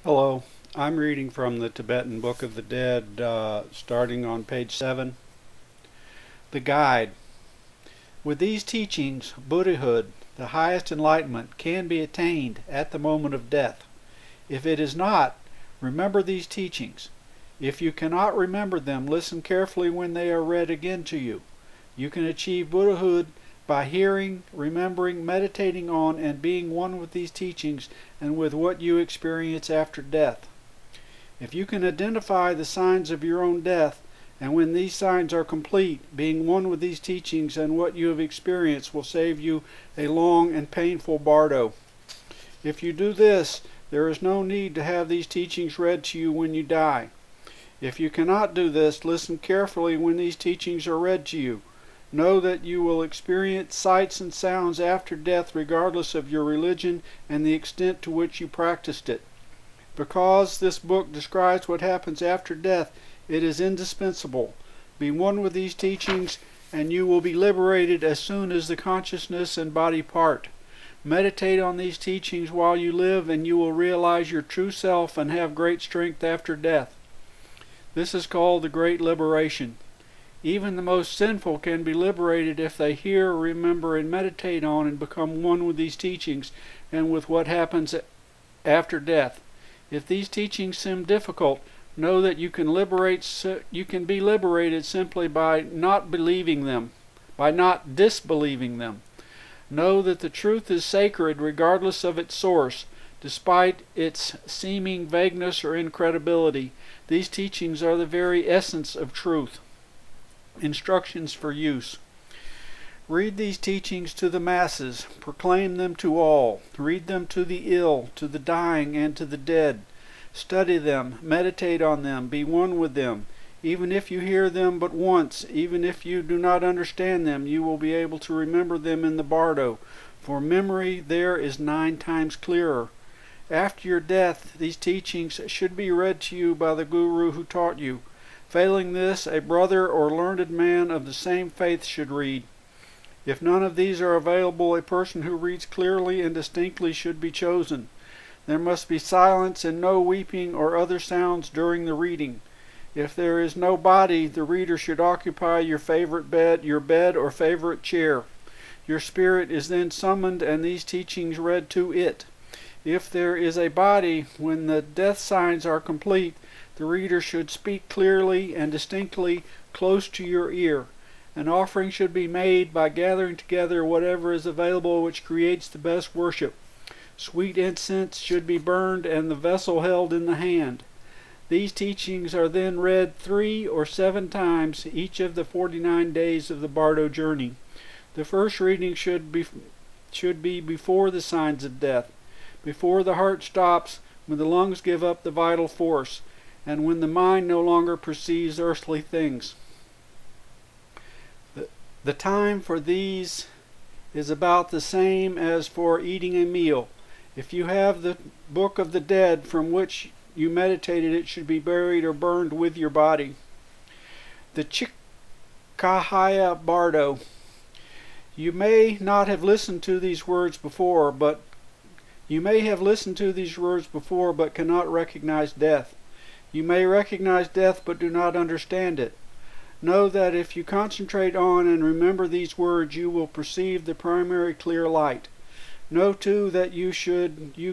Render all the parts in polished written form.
Hello, I'm reading from the Tibetan Book of the Dead, starting on page 7. The Guide. With these teachings, Buddhahood, the highest enlightenment, can be attained at the moment of death. If it is not, remember these teachings. If you cannot remember them, listen carefully when they are read again to you. You can achieve Buddhahood by hearing, remembering, meditating on, and being one with these teachings and with what you experience after death. If you can identify the signs of your own death, and when these signs are complete, being one with these teachings and what you have experienced will save you a long and painful bardo. If you do this, there is no need to have these teachings read to you when you die. If you cannot do this, listen carefully when these teachings are read to you. Know that you will experience sights and sounds after death regardless of your religion and the extent to which you practiced it. Because this book describes what happens after death, it is indispensable. Be one with these teachings and you will be liberated as soon as the consciousness and body part. Meditate on these teachings while you live and you will realize your true self and have great strength after death. This is called the Great Liberation. Even the most sinful can be liberated if they hear, remember, and meditate on and become one with these teachings and with what happens after death. If these teachings seem difficult, know that you can be liberated simply by not believing them, by not disbelieving them. Know that the truth is sacred regardless of its source, despite its seeming vagueness or incredibility. These teachings are the very essence of truth. Instructions for use. Read these teachings to the masses. Proclaim them to all. Read them to the ill, to the dying, and to the dead. Study them. Meditate on them. Be one with them. Even if you hear them but once, even if you do not understand them, you will be able to remember them in the bardo, for memory there is 9 times clearer. After your death, these teachings should be read to you by the guru who taught you. Failing this, a brother or learned man of the same faith should read. If none of these are available, a person who reads clearly and distinctly should be chosen. There must be silence and no weeping or other sounds during the reading. If there is no body, the reader should occupy your bed or favorite chair. Your spirit is then summoned and these teachings read to it. If there is a body, when the death signs are complete, the reader should speak clearly and distinctly close to your ear. An offering should be made by gathering together whatever is available which creates the best worship. Sweet incense should be burned and the vessel held in the hand. These teachings are then read 3 or 7 times each of the 49 days of the bardo journey. The first reading should be before the signs of death, before the heart stops, when the lungs give up the vital force, and when the mind no longer perceives earthly things. The time for these is about the same as for eating a meal. If you have the Book of the Dead from which you meditated, it should be buried or burned with your body. The Chikahaya Bardo. You may not have listened to these words before, but cannot recognize death. You may recognize death but do not understand it. Know that if you concentrate on and remember these words, you will perceive the primary clear light. Know too that you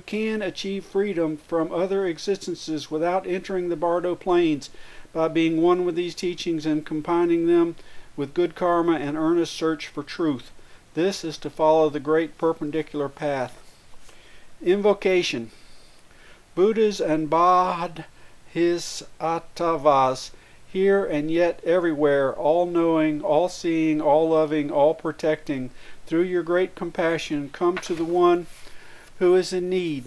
can achieve freedom from other existences without entering the bardo planes by being one with these teachings and combining them with good karma and earnest search for truth. This is to follow the great perpendicular path. Invocation. Buddhas and Bodhisattvas, here and yet everywhere, all-knowing, all-seeing, all-loving, all-protecting, through your great compassion, come to the one who is in need.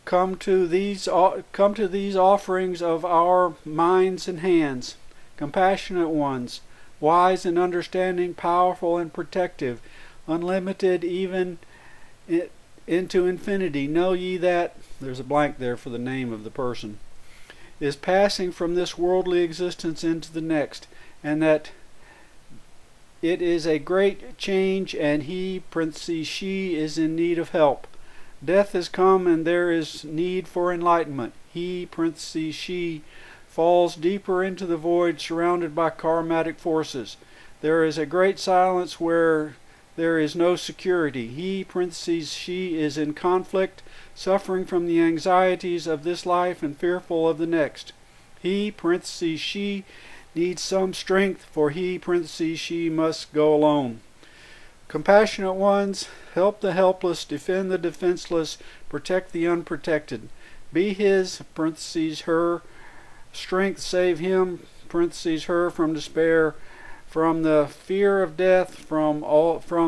Come to these offerings of our minds and hands, compassionate ones, wise and understanding, powerful and protective, unlimited even into infinity. Know ye that, there's a blank there for the name of the person, is passing from this worldly existence into the next, and that it is a great change and he, parentheses, she, is in need of help. Death has come and there is need for enlightenment. He, parentheses, she, falls deeper into the void surrounded by karmatic forces. There is a great silence where there is no security. He, parentheses, she, is in conflict, suffering from the anxieties of this life and fearful of the next. He, parentheses, she, needs some strength, for he, parentheses, she, must go alone. Compassionate ones, help the helpless, defend the defenseless, protect the unprotected. Be his, parentheses, her, strength, save him, parentheses, her, from despair, from the fear of death, from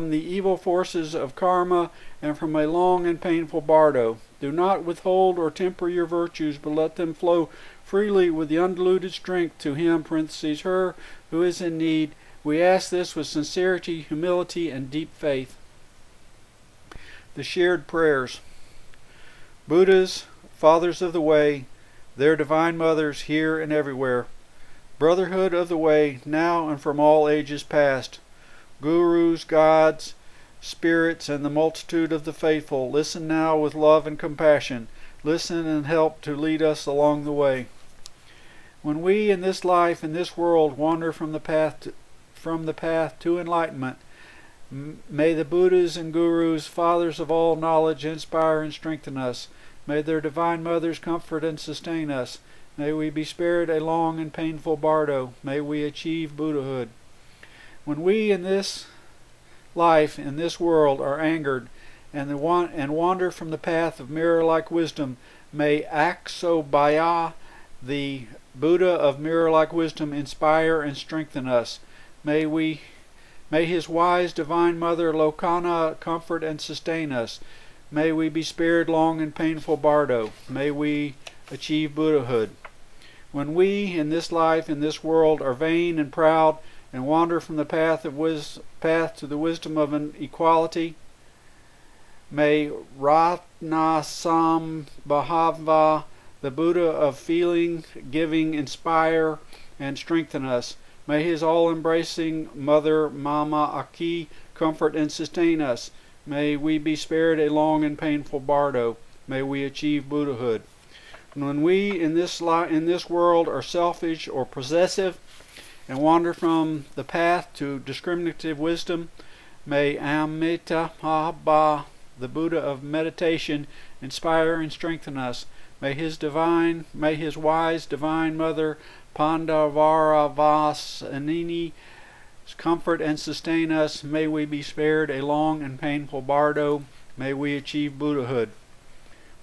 the evil forces of karma, and from a long and painful bardo. Do not withhold or temper your virtues, but let them flow freely with the undiluted strength to him, parentheses, her, who is in need. We ask this with sincerity, humility, and deep faith. The shared prayers. Buddhas, fathers of the way, their divine mothers here and everywhere. Brotherhood of the way, now and from all ages past. Gurus, gods, spirits, and the multitude of the faithful, listen now with love and compassion. Listen and help to lead us along the way. When we in this life, in this world, wander from the path to enlightenment, may the Buddhas and Gurus, fathers of all knowledge, inspire and strengthen us. May their divine mothers comfort and sustain us. May we be spared a long and painful bardo. May we achieve Buddhahood. When we in this life, in this world, are angered and wander from the path of mirror-like wisdom, may Aksobhaya, the Buddha of mirror-like wisdom, inspire and strengthen us. May his wise divine mother Lokana comfort and sustain us. May we be spared long and painful bardo. May we achieve Buddhahood. When we in this life, in this world, are vain and proud and wander from the path to the wisdom of an equality, may Ratnasambhava, the Buddha of feeling, giving, inspire and strengthen us. May his all-embracing mother, Mama Aki, comfort and sustain us. May we be spared a long and painful bardo. May we achieve Buddhahood. And when we in this world are selfish or possessive and wander from the path to discriminative wisdom, may Amitabha, the Buddha of meditation, inspire and strengthen us. May his wise divine mother Pandavaravasini comfort and sustain us. May we be spared a long and painful bardo. May we achieve Buddhahood.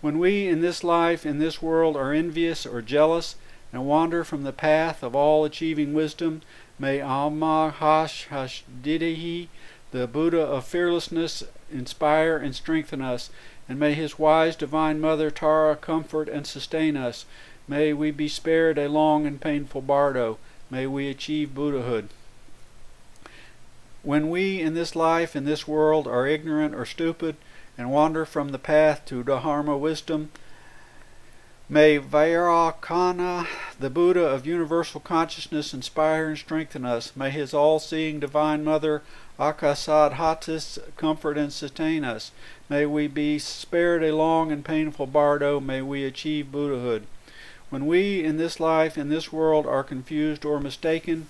When we in this life, in this world, are envious or jealous and wander from the path of all achieving wisdom, may Amahashdidehi, the Buddha of fearlessness, inspire and strengthen us. And may his wise divine mother Tara comfort and sustain us. May we be spared a long and painful bardo. May we achieve Buddhahood. When we in this life, in this world, are ignorant or stupid and wander from the path to Dharma wisdom, may Vairakana, the Buddha of universal consciousness, inspire and strengthen us. May his all-seeing divine mother Akasadhatis comfort and sustain us. May we be spared a long and painful bardo. May we achieve Buddhahood. When we in this life, in this world, are confused or mistaken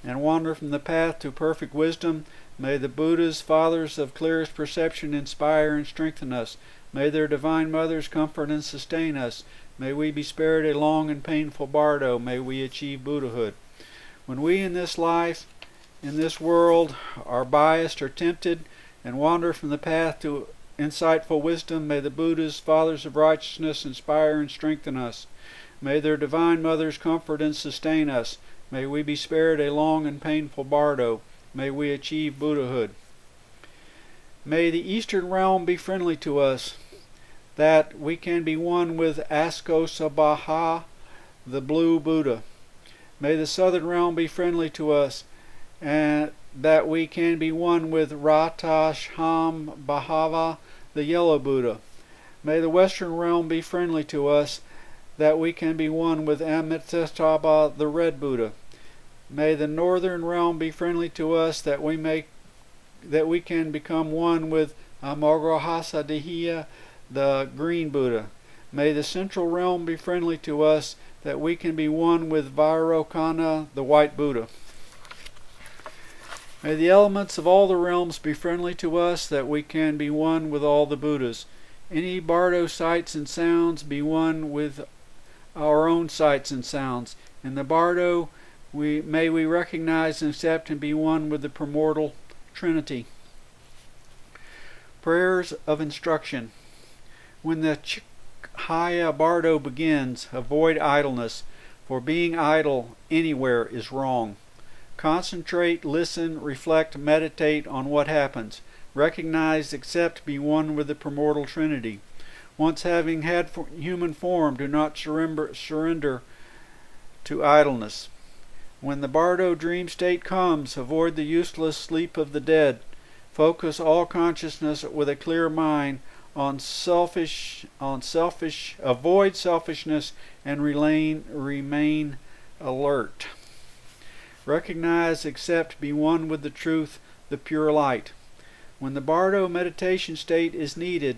and wander from the path to perfect wisdom, may the Buddhas, fathers of clearest perception, inspire and strengthen us. May their divine mothers comfort and sustain us. May we be spared a long and painful bardo. May we achieve Buddhahood. When we in this life, in this world, are biased or tempted and wander from the path to insightful wisdom, may the Buddhas, fathers of righteousness, inspire and strengthen us. May their divine mothers comfort and sustain us. May we be spared a long and painful bardo. May we achieve Buddhahood. May the Eastern realm be friendly to us, that we can be one with Askosabha, the Blue Buddha. May the Southern realm be friendly to us, and that we can be one with Ratasham Bhava, the Yellow Buddha. May the Western realm be friendly to us, that we can be one with Amitabha, the Red Buddha. May the Northern realm be friendly to us, that we can become one with Amoghahasa Dehiya, the green Buddha. May the central realm be friendly to us, that we can be one with Vairocana, the white Buddha. May the elements of all the realms be friendly to us, that we can be one with all the Buddhas. Any Bardo sights and sounds be one with our own sights and sounds. In the Bardo, may we recognize and accept and be one with the primordial Trinity. Prayers of instruction. When the Chikaya Bardo begins, avoid idleness, for being idle anywhere is wrong. Concentrate, listen, reflect, meditate on what happens. Recognize, accept, be one with the primordial Trinity. Once having had human form, do not surrender to idleness. When the Bardo dream state comes, avoid the useless sleep of the dead. Focus all consciousness with a clear mind avoid selfishness and remain alert. Recognize, accept, be one with the truth, the pure light. When the Bardo meditation state is needed,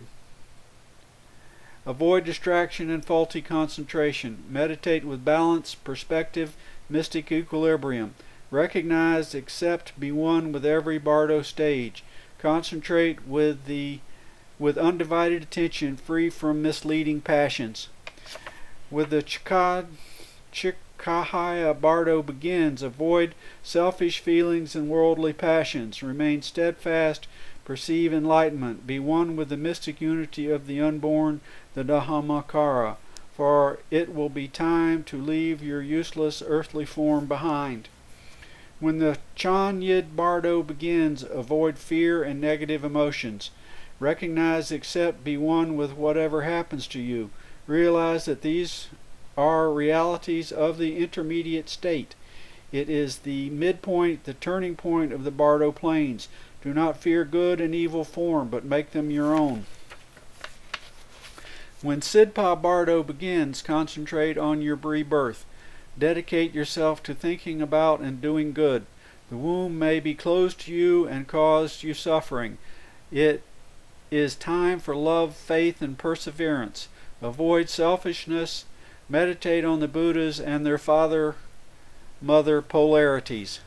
avoid distraction and faulty concentration. Meditate with balance, perspective, mystic equilibrium. Recognize, accept, be one with every Bardo stage. Concentrate with undivided attention, free from misleading passions. With the Chikaya Bardo begins, avoid selfish feelings and worldly passions. Remain steadfast, perceive enlightenment. Be one with the mystic unity of the unborn, the Dhammakara, for it will be time to leave your useless earthly form behind. When the Chanyid Bardo begins, avoid fear and negative emotions. Recognize, accept, be one with whatever happens to you. Realize that these are realities of the intermediate state. It is the midpoint, the turning point of the Bardo planes. Do not fear good and evil form, but make them your own. When Sidpa Bardo begins, concentrate on your rebirth. Dedicate yourself to thinking about and doing good. The womb may be closed to you and cause you suffering. It is time for love, faith, and perseverance. Avoid selfishness. Meditate on the Buddhas and their father-mother polarities.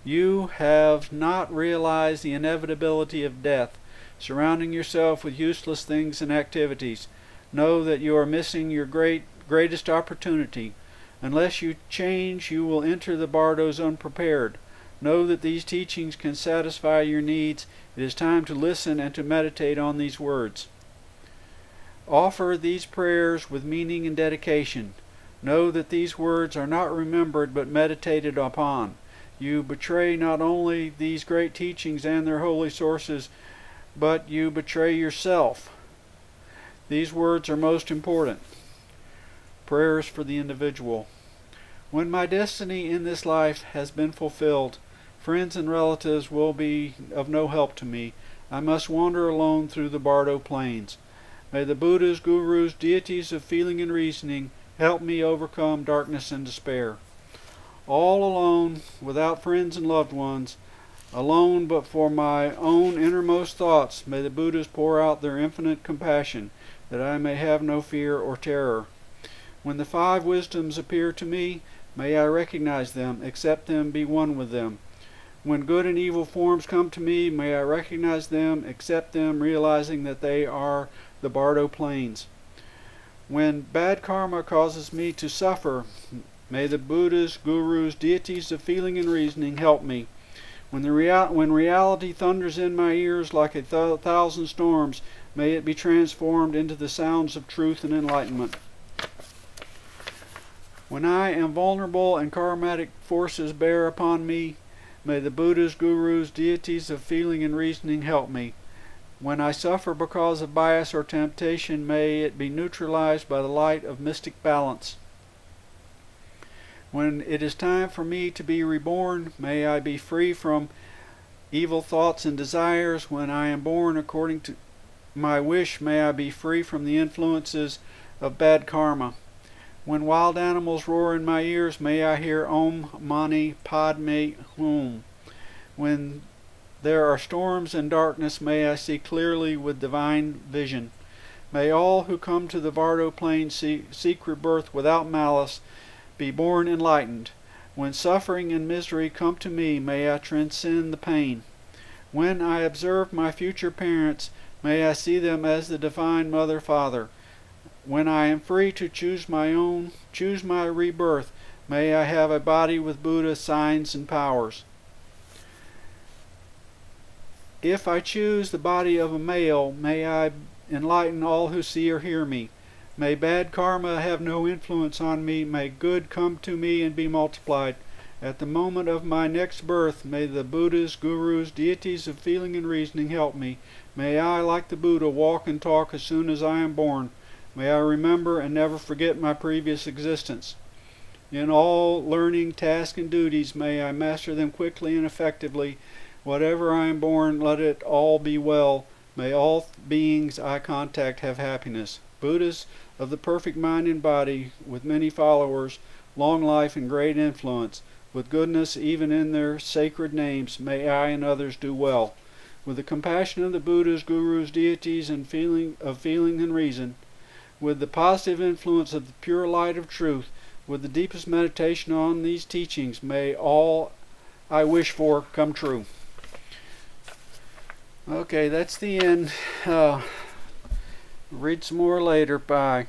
You have not realized the inevitability of death. Surrounding yourself with useless things and activities, know that you are missing your greatest opportunity. Unless you change, you will enter the Bardos unprepared. Know that these teachings can satisfy your needs. It is time to listen and to meditate on these words. Offer these prayers with meaning and dedication. Know that these words are not remembered but meditated upon. You betray not only these great teachings and their holy sources, but you betray yourself. These words are most important. Prayers for the individual. When my destiny in this life has been fulfilled, friends and relatives will be of no help to me. I must wander alone through the Bardo plains. May the Buddhas, Gurus, deities of feeling and reasoning help me overcome darkness and despair. All alone, without friends and loved ones, alone but for my own innermost thoughts, may the Buddhas pour out their infinite compassion, that I may have no fear or terror. When the five wisdoms appear to me, may I recognize them, accept them, be one with them. When good and evil forms come to me, may I recognize them, accept them, realizing that they are the Bardo planes. When bad karma causes me to suffer, may the Buddhas, Gurus, deities of feeling and reasoning help me. When reality thunders in my ears like a thousand storms, may it be transformed into the sounds of truth and enlightenment. When I am vulnerable and karmatic forces bear upon me, may the Buddhas, Gurus, deities of feeling and reasoning help me. When I suffer because of bias or temptation, may it be neutralized by the light of mystic balance. When it is time for me to be reborn, may I be free from evil thoughts and desires. When I am born according to my wish, may I be free from the influences of bad karma. When wild animals roar in my ears, may I hear Om Mani Padme Hum. When there are storms and darkness, may I see clearly with divine vision. May all who come to the Vardo plain seek rebirth without malice, be born enlightened. When suffering and misery come to me, may I transcend the pain. When I observe my future parents, may I see them as the divine Mother Father. When I am free to choose my rebirth, may I have a body with Buddha signs and powers. If I choose the body of a male, may I enlighten all who see or hear me. May bad karma have no influence on me. May good come to me and be multiplied. At the moment of my next birth, may the Buddhas, gurus, deities of feeling and reasoning help me. May I, like the Buddha, walk and talk as soon as I am born. May I remember and never forget my previous existence. In all learning, tasks, and duties, may I master them quickly and effectively. Whatever I am born, let it all be well. May all beings I contact have happiness. Buddhas of the perfect mind and body, with many followers, long life and great influence, with goodness even in their sacred names, may I and others do well. With the compassion of the Buddhas, gurus, deities, and feeling and reason, with the positive influence of the pure light of truth, with the deepest meditation on these teachings, may all I wish for come true. Okay, that's the end. Read some more later. Bye.